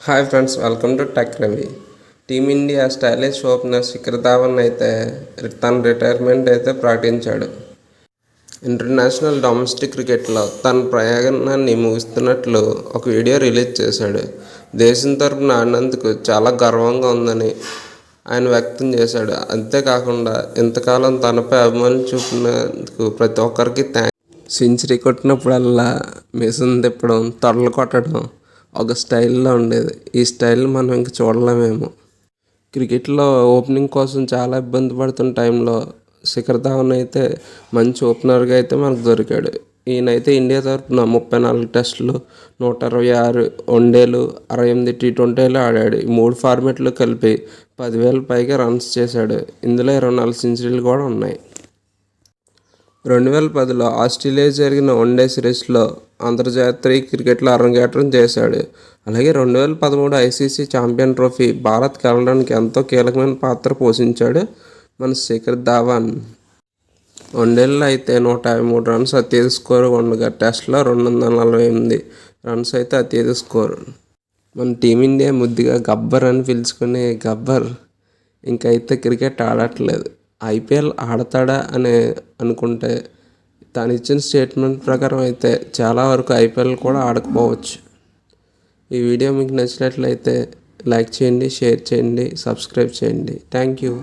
Hi friends, welcome to tech Ravi. Team India stylish opener Shikhar Dhawan అయితే తన retirement అయితే ప్రకటించాడు. ఇంటర్నేషనల్ డొమెస్టిక్ క్రికెట్లో తన ప్రయాణాన్ని ముగిస్తున్నట్లు ఒక వీడియో రిలీజ్ చేశాడు. దేశం తరపున ఆడినందుకు చాలా గర్వంగా ఉందని ఆయన వ్యక్తం చేశాడు. అంతేకాకుండా ఇంతకాలం తనపై అభిమానం చూపినందుకు ప్రతి ఒక్కరికి సెంచరీ కొట్టినప్పుడల్లా మిషన్ తిప్పడం, తొడలు కొట్టడం ఒక స్టైల్లో ఉండేది. ఈ స్టైల్ మనం ఇంక చూడలేమేమో. క్రికెట్లో ఓపెనింగ్ కోసం చాలా ఇబ్బంది పడుతున్న టైంలో శిఖర్ ధావన్ అయితే మంచి ఓపెనర్గా అయితే మనకు దొరికాడు. ఈయనైతే ఇండియా తరఫున 34 టెస్టులు, 126 వన్డేలు, 68 టీ20లు ఆడాడు. ఈ 3 ఫార్మాట్లు కలిపి 10,000 పైగా రన్స్ చేశాడు. ఇందులో 24 సెంచరీలు కూడా ఉన్నాయి. 2010లో ఆస్ట్రేలియా జరిగిన వన్డే సిరీస్లో అంతర్జాతీయ క్రికెట్లో అరంగేట్రం చేశాడు. అలాగే 2013 ఐసీసీ ఛాంపియన్ ట్రోఫీ భారత్కి వెళ్ళడానికి ఎంతో కీలకమైన పాత్ర పోషించాడు మన శిఖర్ ధావన్. వన్డేల్లో అయితే 153 రన్స్ అత్యధిక స్కోరు ఉండగా టెస్ట్లో 248 రన్స్ అయితే అత్యధిక స్కోరు. మన టీమిండియా ముద్దుగా గబ్బర్ అని పిలుచుకునే గబ్బర్ ఇంకైతే క్రికెట్ ఆడట్లేదు. ఐపీఎల్ ఆడతాడా అని అనుకుంటే తను ఇచ్చిన స్టేట్మెంట్ ప్రకారం అయితే చాలా వరకు ఐపీఎల్ కూడా ఆడకపోవచ్చు. ఈ వీడియో మీకు నచ్చినట్లయితే లైక్ చేయండి, షేర్ చేయండి, సబ్స్క్రైబ్ చేయండి. Thank you.